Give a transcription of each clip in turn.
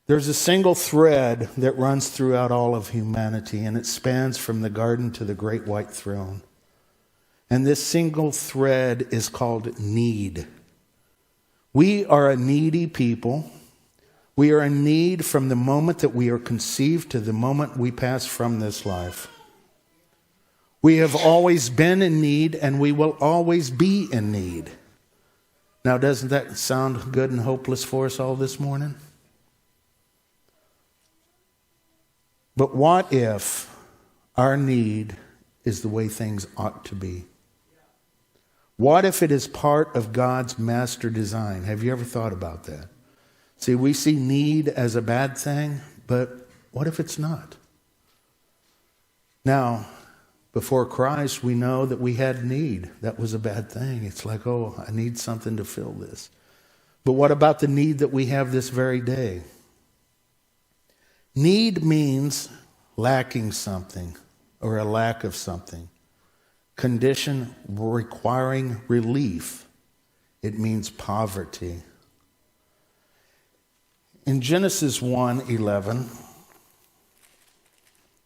There's a single thread that runs throughout all of humanity, and it spans from the garden to the great white throne. And this single thread is called need. We are a needy people. We are in need from the moment that we are conceived to the moment we pass from this life. We have always been in need, and we will always be in need. Now, doesn't that sound good and hopeless for us all this morning? But what if our need is the way things ought to be? What if it is part of God's master design? Have you ever thought about that? See, we see need as a bad thing, but what if it's not? Now, before Christ, we know that we had need. That was a bad thing. It's like, oh, I need something to fill this. But what about the need that we have this very day? Need means lacking something or a lack of something. Condition requiring relief. It means poverty. In Genesis 1:11,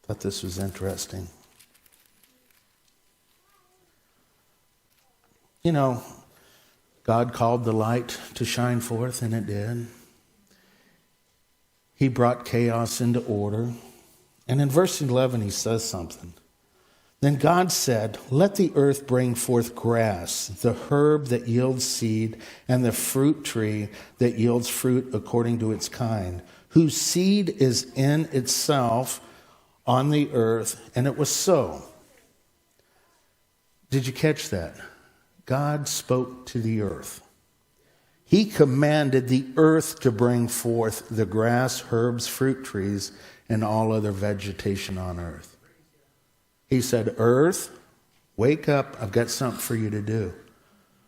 thought this was interesting. You know, God called the light to shine forth, and it did. He brought chaos into order. And in verse 11, he says something. Then God said, let the earth bring forth grass, the herb that yields seed, and the fruit tree that yields fruit according to its kind, whose seed is in itself on the earth. And it was so. Did you catch that? God spoke to the earth. He commanded the earth to bring forth the grass, herbs, fruit trees, and all other vegetation on earth. He said, earth, wake up. I've got something for you to do.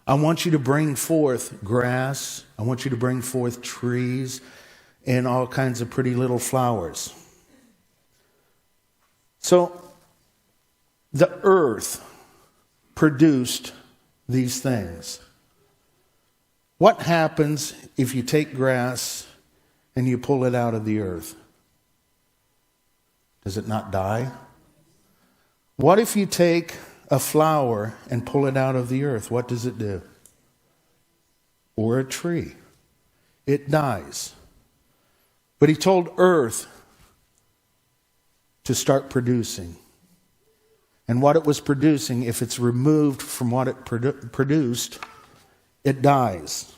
I want you to bring forth grass. I want you to bring forth trees and all kinds of pretty little flowers. So the earth produced these things. What happens if you take grass and you pull it out of the earth? Does it not die? What if you take a flower and pull it out of the earth? What does it do? Or a tree. It dies. But he told earth to start producing. And what it was producing, if it's removed from what it produced, it dies.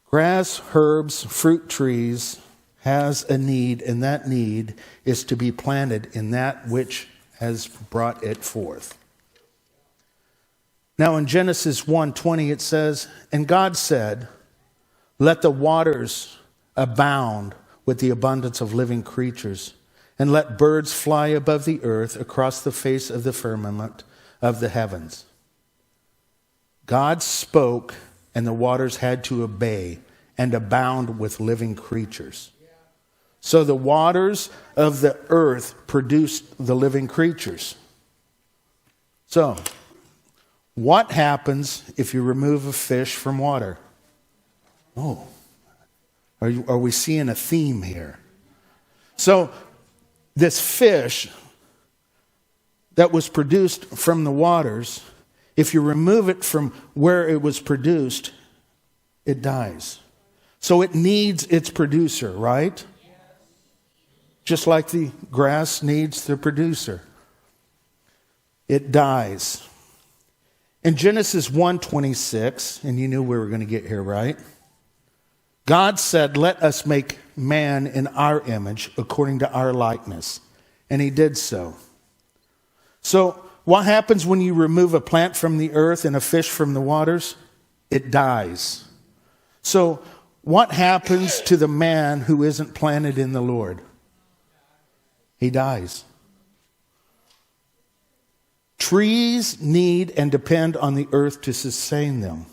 Grass, herbs, fruit trees has a need, and that need is to be planted in that which has brought it forth. Now in Genesis 1:20 it says, and God said, let the waters abound with the abundance of living creatures, and let birds fly above the earth across the face of the firmament of the heavens. God spoke, and the waters had to obey and abound with living creatures. So the waters of the earth produced the living creatures. So, what happens if you remove a fish from water? Oh, are we seeing a theme here? So, this fish that was produced from the waters, if you remove it from where it was produced, it dies. So it needs its producer, right? Just like the grass needs the producer. It dies. In Genesis 1:26, and you knew we were going to get here, right? God said, let us make man in our image according to our likeness. And he did so. So what happens when you remove a plant from the earth and a fish from the waters? It dies. So what happens to the man who isn't planted in the Lord? He dies. Trees need and depend on the earth to sustain them.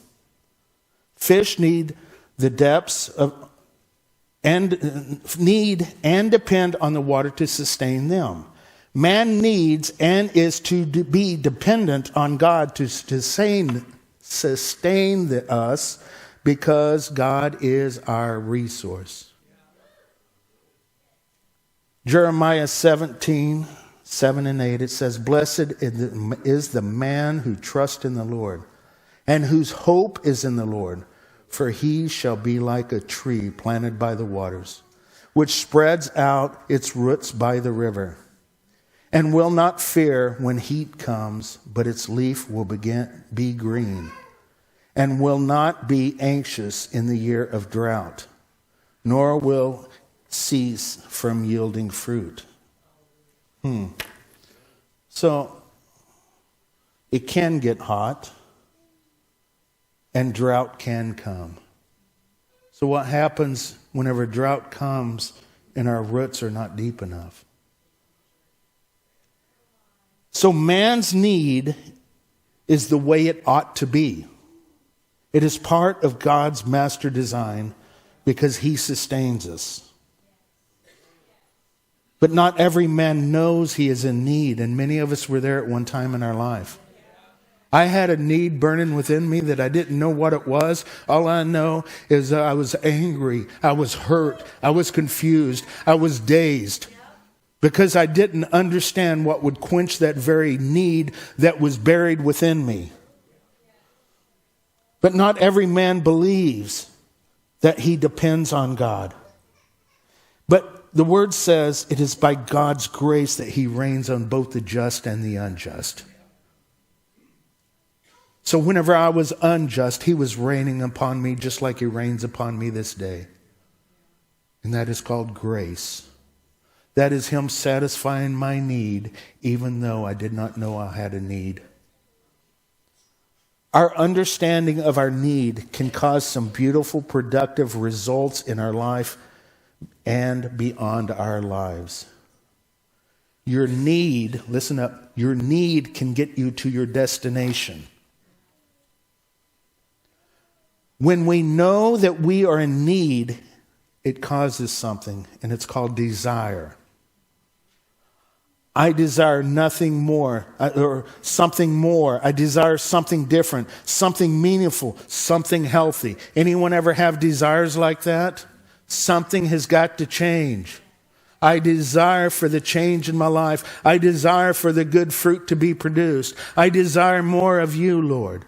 Fish need the depths of and need and depend on the water to sustain them. Man needs and is to be dependent on God to sustain us because God is our resource. Jeremiah 17:7-8, it says, "Blessed is the man who trusts in the Lord, and whose hope is in the Lord. For he shall be like a tree planted by the waters, which spreads out its roots by the river, and will not fear when heat comes, but its leaf will be green, and will not be anxious in the year of drought, nor will cease from yielding fruit." So it can get hot, and drought can come. So what happens whenever drought comes and our roots are not deep enough? So man's need is the way it ought to be. It is part of God's master design because he sustains us. But not every man knows he is in need, and many of us were there at one time in our life. I had a need burning within me that I didn't know what it was. All I know is I was angry, I was hurt, I was confused, I was dazed because I didn't understand what would quench that very need that was buried within me. But not every man believes that he depends on God. But the word says it is by God's grace that he reigns on both the just and the unjust. So whenever I was unjust, he was reigning upon me just like he reigns upon me this day. And that is called grace. That is him satisfying my need, even though I did not know I had a need. Our understanding of our need can cause some beautiful, productive results in our life and beyond our lives. Your need, listen up, your need can get you to your destination. When we know that we are in need, it causes something, and it's called desire. I desire nothing more, or something more. I desire something different, something meaningful, something healthy. Anyone ever have desires like that? Something has got to change. I desire for the change in my life. I desire for the good fruit to be produced. I desire more of you, Lord.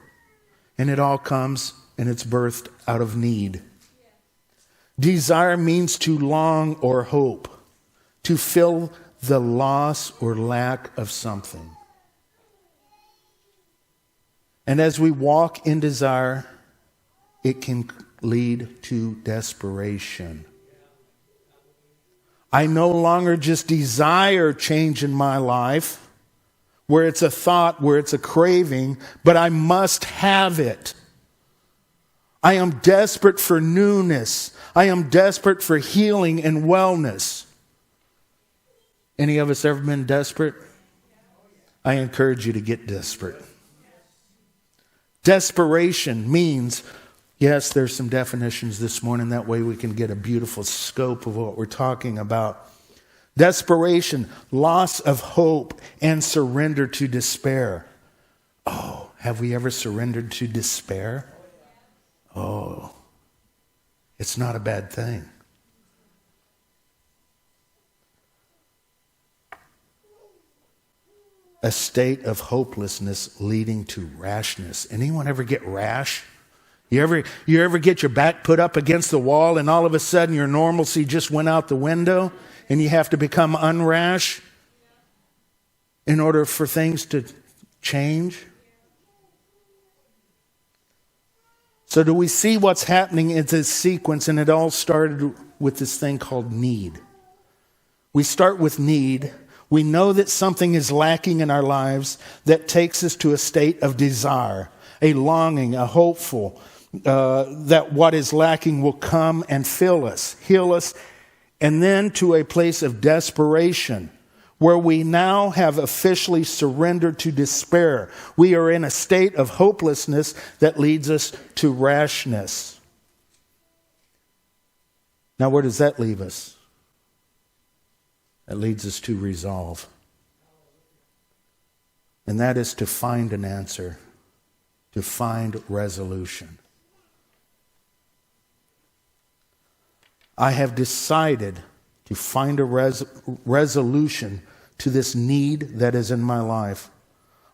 And it all comes and it's birthed out of need. Desire means to long or hope, to fill the loss or lack of something. And as we walk in desire, it can lead to desperation. I no longer just desire change in my life, where it's a thought, where it's a craving, but I must have it. I am desperate for newness. I am desperate for healing and wellness. Any of us ever been desperate? I encourage you to get desperate. Desperation means, yes, there's some definitions this morning. That way we can get a beautiful scope of what we're talking about. Desperation, loss of hope, and surrender to despair. Oh, have we ever surrendered to despair? Oh, it's not a bad thing. A state of hopelessness leading to rashness. Anyone ever get rash? You ever get your back put up against the wall and all of a sudden your normalcy just went out the window and you have to become unrash in order for things to change? So do we see what's happening in this sequence? And it all started with this thing called need. We start with need. We know that something is lacking in our lives that takes us to a state of desire, a longing, a hopeful, that what is lacking will come and fill us, heal us, and then to a place of desperation, where we now have officially surrendered to despair. We are in a state of hopelessness that leads us to rashness. Now, where does that leave us? That leads us to resolve. And that is to find an answer, to find resolution. I have decided to find a resolution to this need that is in my life.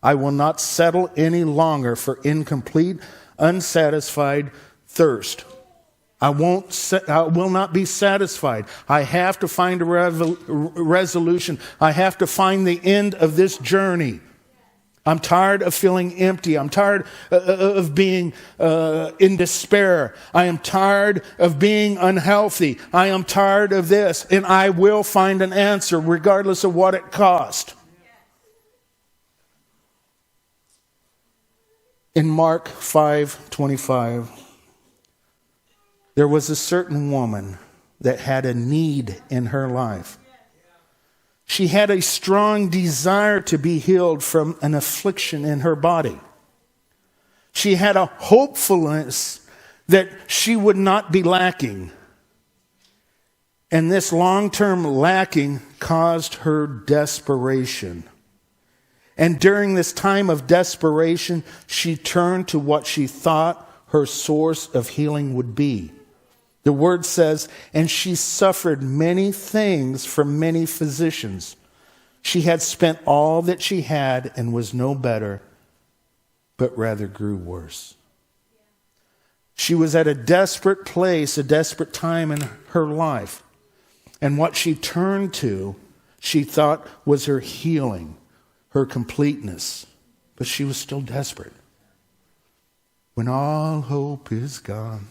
I will not settle any longer for incomplete, unsatisfied thirst. I will not be satisfied. I have to find a resolution. I have to find the end of this journey. I'm tired of feeling empty. I'm tired of being in despair. I am tired of being unhealthy. I am tired of this. And I will find an answer regardless of what it costs. In Mark 5:25, there was a certain woman that had a need in her life. She had a strong desire to be healed from an affliction in her body. She had a hopefulness that she would not be lacking. And this long-term lacking caused her desperation. And during this time of desperation, she turned to what she thought her source of healing would be. The word says, and she suffered many things from many physicians. She had spent all that she had and was no better, but rather grew worse. She was at a desperate place, a desperate time in her life. And what she turned to, she thought was her healing, her completeness. But she was still desperate. When all hope is gone,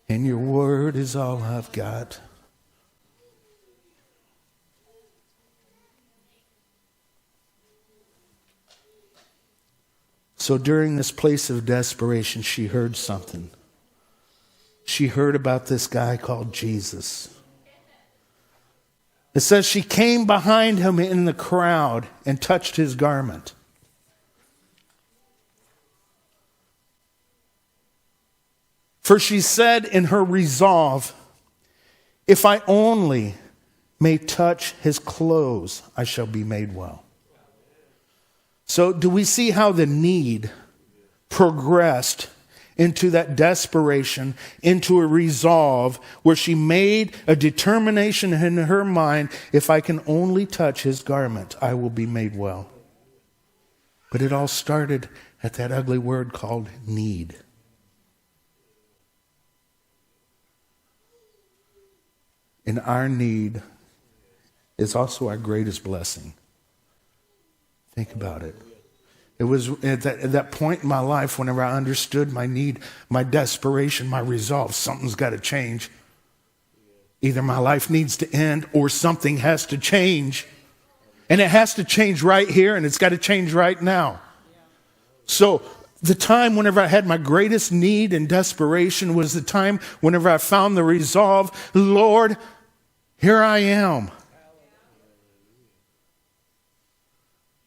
and your word is all I've got. So during this place of desperation, she heard something. She heard about this guy called Jesus. It says she came behind him in the crowd and touched his garment. For she said in her resolve, if I only may touch his clothes, I shall be made well. So do we see how the need progressed into that desperation, into a resolve where she made a determination in her mind, if I can only touch his garment, I will be made well. But it all started at that ugly word called need. And our need is also our greatest blessing. Think about it. It was at that point in my life whenever I understood my need, my desperation, my resolve, something's got to change. Either my life needs to end or something has to change. And it has to change right here, and it's got to change right now. So the time whenever I had my greatest need and desperation was the time whenever I found the resolve, Lord, here I am.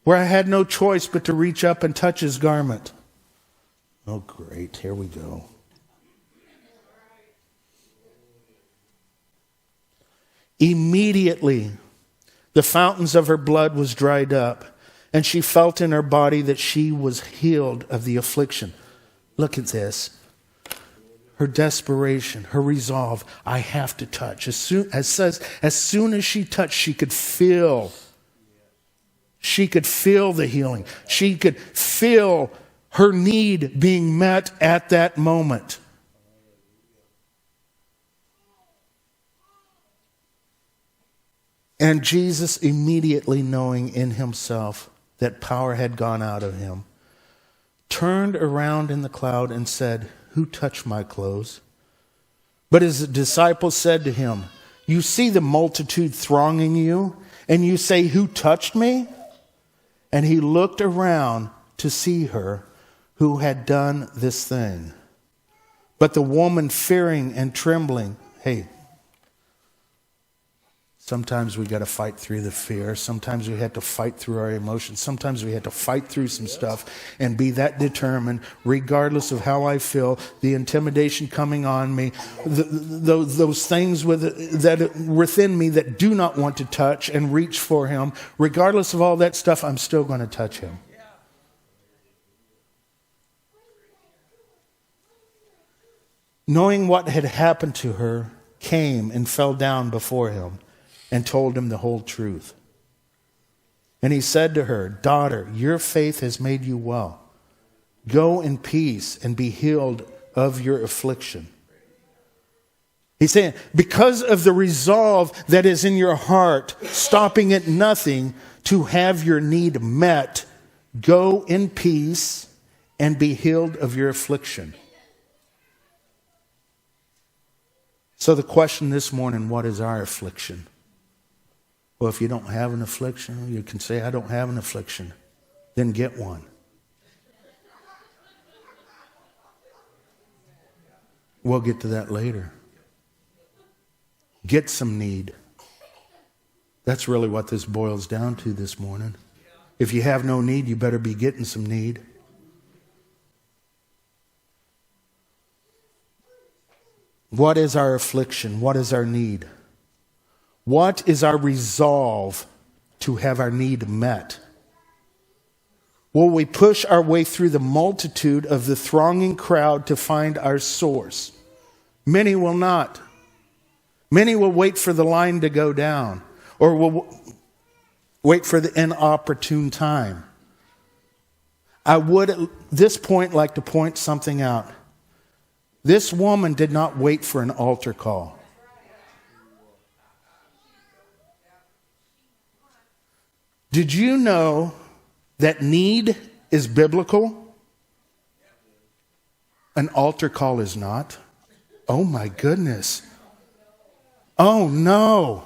Where I had no choice but to reach up and touch his garment. Oh, great. Here we go. Immediately, the fountains of her blood was dried up, and she felt in her body that she was healed of the affliction. Look at this. Her desperation, her resolve, I have to touch. As soon as she touched, she could feel the healing. She could feel her need being met at that moment. And Jesus, immediately knowing in himself that power had gone out of him, turned around in the crowd and said, who touched my clothes? But his disciples said to him, you see the multitude thronging you, and you say, who touched me? And he looked around to see her who had done this thing. But the woman, fearing and trembling, hey, sometimes we got to fight through the fear. Sometimes we have to fight through our emotions. Sometimes we have to fight through some stuff and be that determined, regardless of how I feel, the intimidation coming on me, those things that within me that do not want to touch and reach for him. Regardless of all that stuff, I'm still going to touch him. Knowing what had happened to her, came and fell down before him and told him the whole truth. And he said to her, "Daughter, your faith has made you well. Go in peace and be healed of your affliction." He's saying, because of the resolve that is in your heart, stopping at nothing to have your need met, go in peace and be healed of your affliction. So the question this morning, what is our affliction? Well, if you don't have an affliction, you can say, "I don't have an affliction." Then get one. We'll get to that later. Get some need. That's really what this boils down to this morning. If you have no need, you better be getting some need. What is our affliction? What is our need? What is our resolve to have our need met? Will we push our way through the multitude of the thronging crowd to find our source? Many will not. Many will wait for the line to go down, or will wait for the inopportune time. I would at this point like to point something out. This woman did not wait for an altar call. Did you know that need is biblical? An altar call is not. Oh my goodness. Oh no.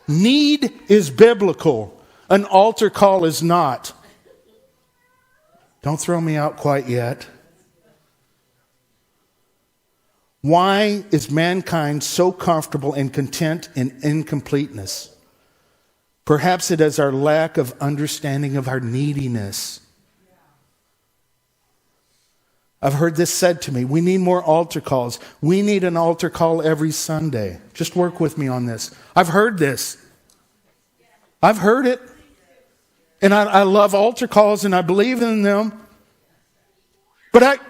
Need is biblical. An altar call is not. Don't throw me out quite yet. Why is mankind so comfortable and content in incompleteness? Perhaps it is our lack of understanding of our neediness. I've heard this said to me, we need more altar calls. We need an altar call every Sunday. Just work with me on this. I've heard this. I've heard it. And I love altar calls and I believe in them. But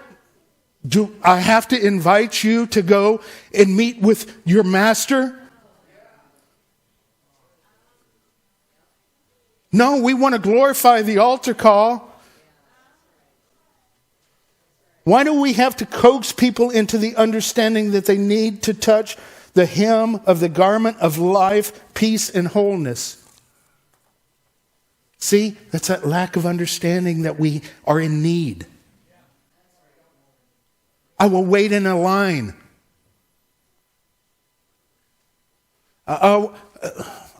do I have to invite you to go and meet with your master? No, we want to glorify the altar call. Why do we have to coax people into the understanding that they need to touch the hem of the garment of life, peace, and wholeness? See, that's that lack of understanding that we are in need. I will wait in a line. I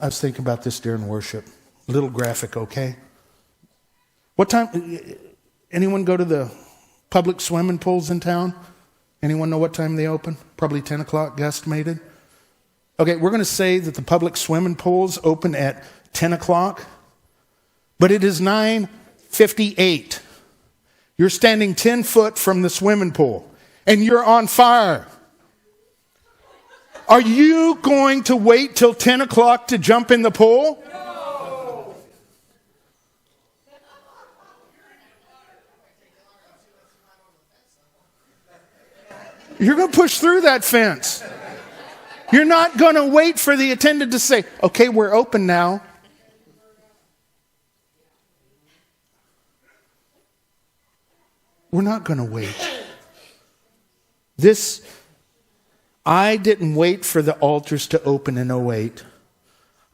was thinking about this during worship. A little graphic, okay? What time? Anyone go to the public swimming pools in town? Anyone know what time they open? Probably 10 o'clock, guesstimated. Okay, we're going to say that the public swimming pools open at 10 o'clock, but it is 9:58. You're standing 10 foot from the swimming pool, and you're on fire. Are you going to wait till 10 o'clock to jump in the pool? No. You're going to push through that fence. You're not going to wait for the attendant to say, "Okay, we're open now." We're not going to wait. I didn't wait for the altars to open in 2008.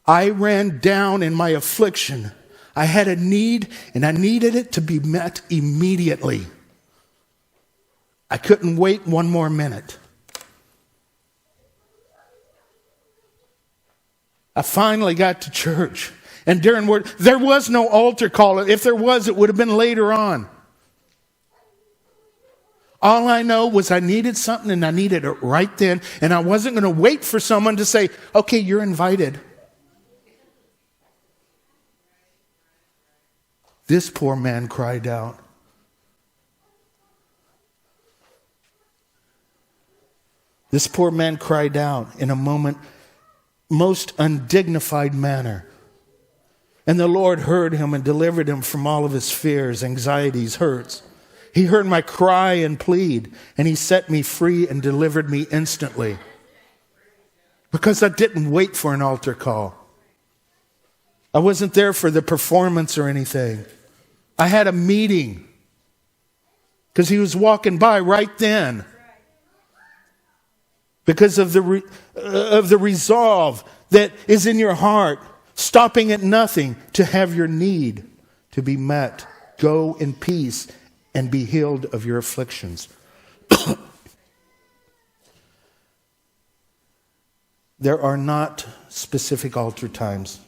I ran down in my affliction. I had a need, and I needed it to be met immediately. I couldn't wait one more minute. I finally got to church. And during word, there was no altar call. If there was, it would have been later on. All I know was I needed something and I needed it right then. And I wasn't going to wait for someone to say, "Okay, you're invited." This poor man cried out. This poor man cried out in a moment, most undignified manner. And the Lord heard him and delivered him from all of his fears, anxieties, hurts. He heard my cry and plead, and he set me free and delivered me instantly. Because I didn't wait for an altar call. I wasn't there for the performance or anything. I had a meeting because he was walking by right then. Because of the resolve that is in your heart, stopping at nothing to have your need to be met. Go in peace and be healed of your afflictions. There are not specific altar times.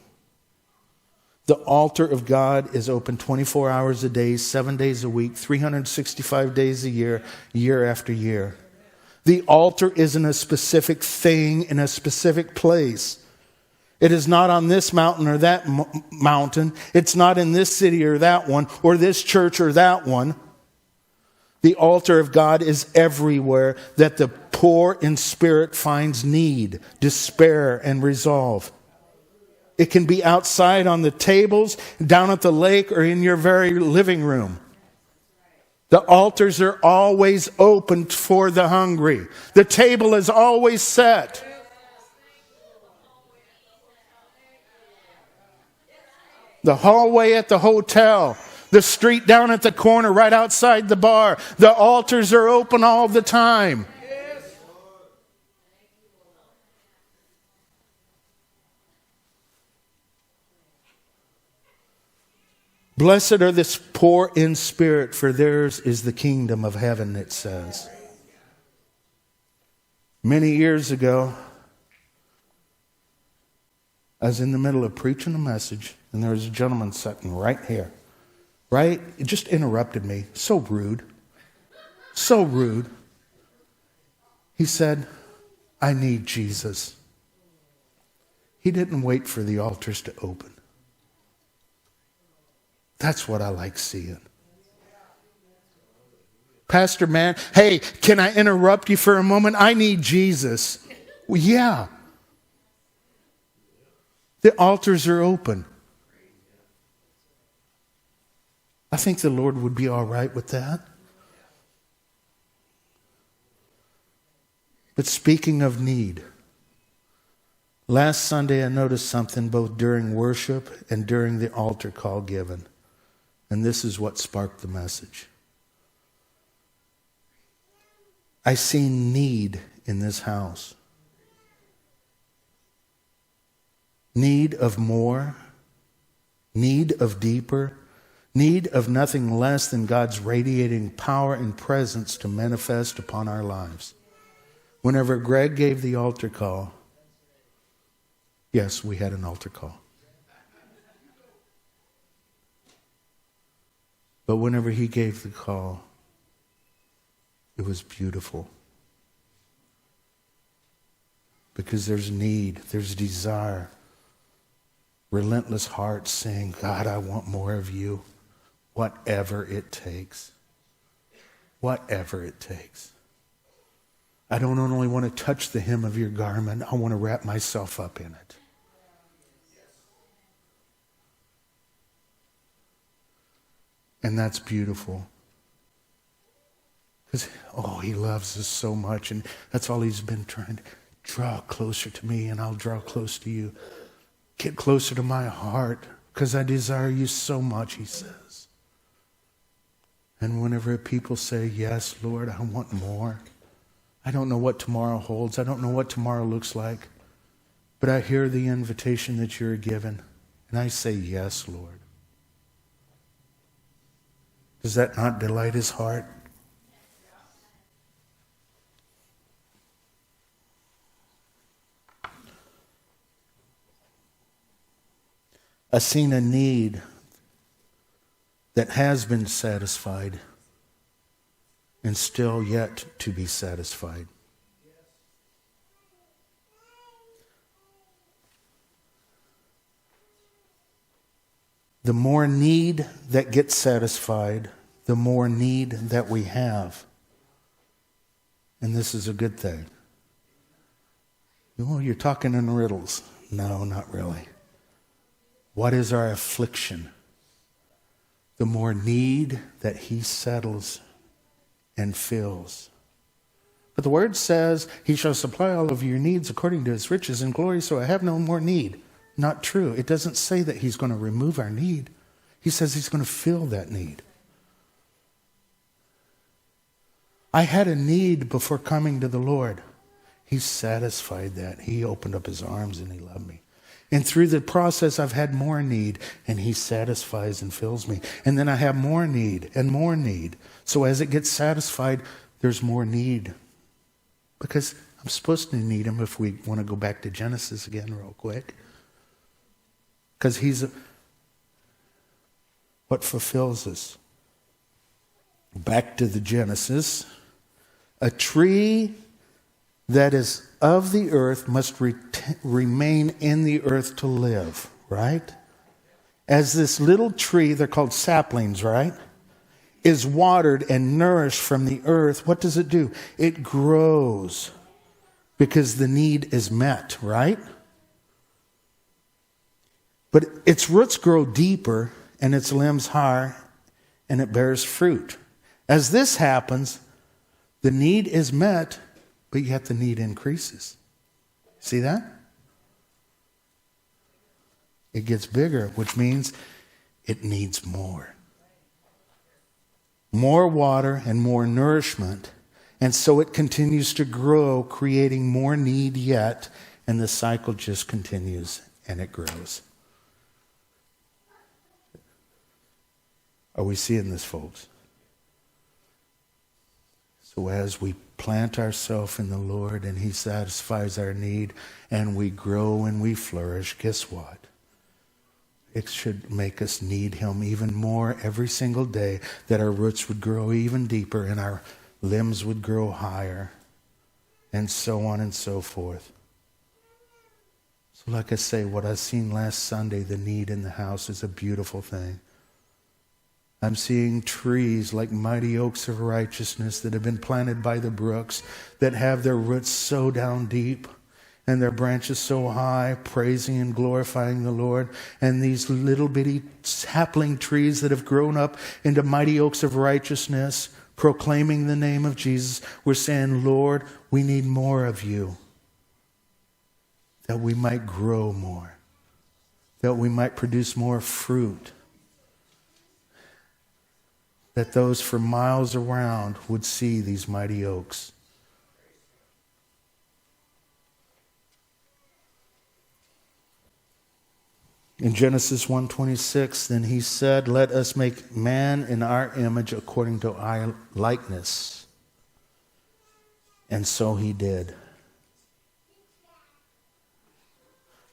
The altar of God is open 24 hours a day, 7 days a week, 365 days a year, year after year. The altar isn't a specific thing in a specific place. It is not on this mountain or that mountain. It's not in this city or that one, or this church or that one. The altar of God is everywhere that the poor in spirit finds need, despair, and resolve. It can be outside on the tables, down at the lake, or in your very living room. The altars are always open for the hungry. The table is always set. The hallway at the hotel, the street down at the corner right outside the bar. The altars are open all the time. Blessed are the poor in spirit, for theirs is the kingdom of heaven, it says. Many years ago, I was in the middle of preaching a message, and there was a gentleman sitting right here. Right? It just interrupted me. So rude. So rude. He said, I need Jesus. He didn't wait for the altars to open. That's what I like seeing. Pastor, man, hey, can I interrupt you for a moment? I need Jesus. Well, yeah. The altars are open. I think the Lord would be all right with that. But speaking of need, last Sunday I noticed something both during worship and during the altar call given. And this is what sparked the message. I see need in this house. Need of more. Need of deeper. Need of nothing less than God's radiating power and presence to manifest upon our lives. Whenever Greg gave the altar call, yes, we had an altar call. But whenever he gave the call, it was beautiful. Because there's need, there's desire. Relentless hearts saying, God, I want more of you. Whatever it takes. Whatever it takes. I don't only want to touch the hem of your garment, I want to wrap myself up in it. And that's beautiful. Because, he loves us so much. And that's all he's been trying to draw closer to me and I'll draw close to you. Get closer to my heart because I desire you so much, he says. And whenever people say, yes, Lord, I want more. I don't know what tomorrow holds. I don't know what tomorrow looks like. But I hear the invitation that you're given. And I say, yes, Lord. Does that not delight his heart? I've seen a need that has been satisfied and still yet to be satisfied. The more need that gets satisfied, the more need that we have. And this is a good thing. Oh, you're talking in riddles. No, not really. What is our affliction? The more need that he settles and fills. But the word says, he shall supply all of your needs according to his riches and glory, so I have no more need. Not true. It doesn't say that he's going to remove our need. He says he's going to fill that need. I had a need before coming to the Lord. He satisfied that. He opened up his arms and he loved me. And through the process, I've had more need, and he satisfies and fills me. And then I have more need and more need. So as it gets satisfied, there's more need. Because I'm supposed to need him if we want to go back to Genesis again real quick. Because he's what fulfills us. Back to the Genesis. A tree that is of the earth must remain in the earth to live, right? As this little tree, they're called saplings, right? Is watered and nourished from the earth, what does it do? It grows because the need is met, right? But its roots grow deeper and its limbs higher, and it bears fruit. As this happens, the need is met, but yet the need increases. See that? It gets bigger, which means it needs more. More water and more nourishment. And so it continues to grow, creating more need yet, and the cycle just continues and it grows. Are we seeing this, folks? So as we plant ourselves in the Lord and he satisfies our need and we grow and we flourish, guess what? It should make us need him even more every single day, that our roots would grow even deeper and our limbs would grow higher, and so on and so forth. So like I say, what I seen last Sunday, the need in the house, is a beautiful thing. I'm seeing trees like mighty oaks of righteousness that have been planted by the brooks, that have their roots so down deep and their branches so high, praising and glorifying the Lord. And these little bitty sapling trees that have grown up into mighty oaks of righteousness, proclaiming the name of Jesus. We're saying, Lord, we need more of you, that we might grow more, that we might produce more fruit, that those for miles around would see these mighty oaks. In Genesis 1:26, then he said, let us make man in our image according to our likeness. And so he did.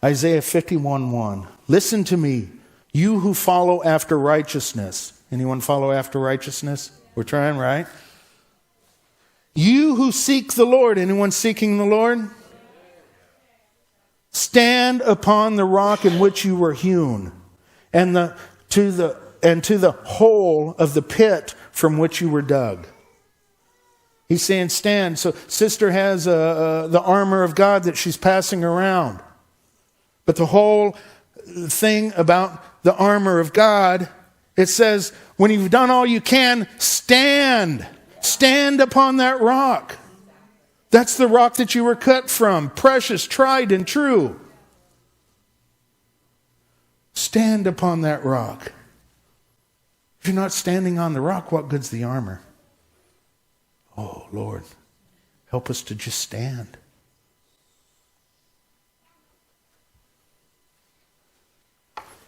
Isaiah 51:1. Listen to me, you who follow after righteousness. Anyone follow after righteousness? We're trying, right? You who seek the Lord. Anyone seeking the Lord? Stand upon the rock in which you were hewn, and to the hole of the pit from which you were dug. He's saying stand. So sister has the armor of God that she's passing around. But the whole thing about the armor of God, it says, when you've done all you can, stand. Stand upon that rock. That's the rock that you were cut from, precious, tried, and true. Stand upon that rock. If you're not standing on the rock, what good's the armor? Oh, Lord, help us to just stand.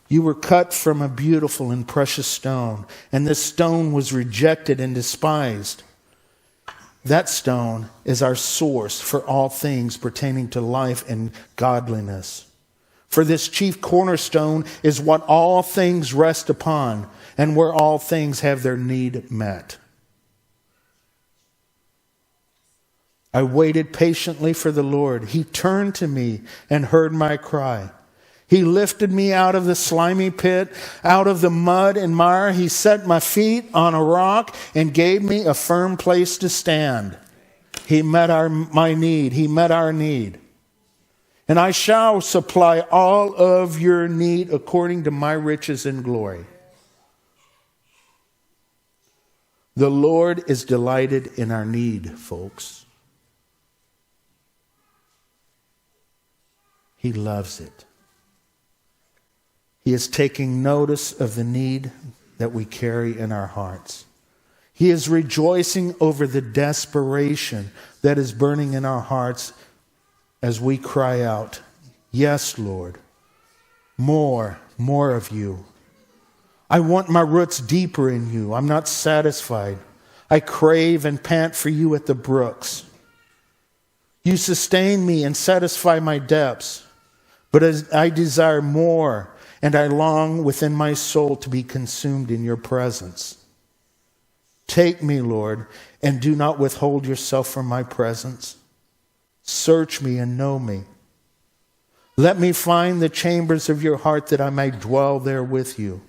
You were cut from a beautiful and precious stone, and this stone was rejected and despised. That stone is our source for all things pertaining to life and godliness. For this chief cornerstone is what all things rest upon, and where all things have their need met. I waited patiently for the Lord. He turned to me and heard my cry. He lifted me out of the slimy pit, out of the mud and mire. He set my feet on a rock and gave me a firm place to stand. He met my need. He met our need. And I shall supply all of your need according to my riches and glory. The Lord is delighted in our need, folks. He loves it. He is taking notice of the need that we carry in our hearts. He is rejoicing over the desperation that is burning in our hearts as we cry out, "Yes, Lord, more of you. I want my roots deeper in you. I'm not satisfied. I crave and pant for you at the brooks. You sustain me and satisfy my depths, but as I desire more, and I long within my soul to be consumed in your presence. Take me, Lord, and do not withhold yourself from my presence. Search me and know me. Let me find the chambers of your heart that I may dwell there with you.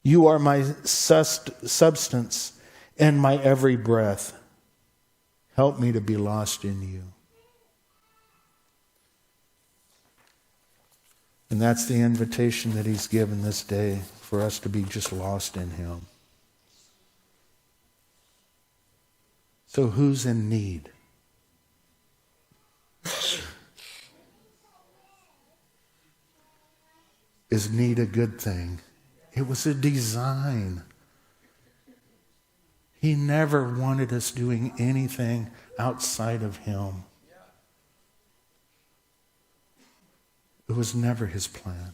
You are my substance and my every breath. Help me to be lost in you." And that's the invitation that he's given this day, for us to be just lost in him. So who's in need? Is need a good thing? It was a design. He never wanted us doing anything outside of him. It was never his plan.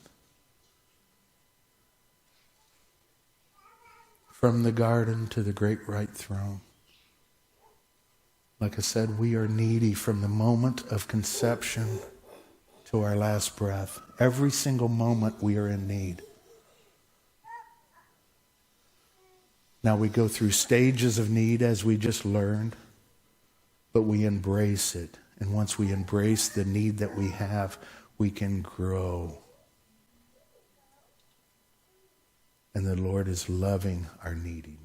From the garden to the great white throne. Like I said, we are needy from the moment of conception to our last breath. Every single moment we are in need. Now we go through stages of need as we just learned, but we embrace it. And once we embrace the need that we have, we can grow. And the Lord is loving our neediness.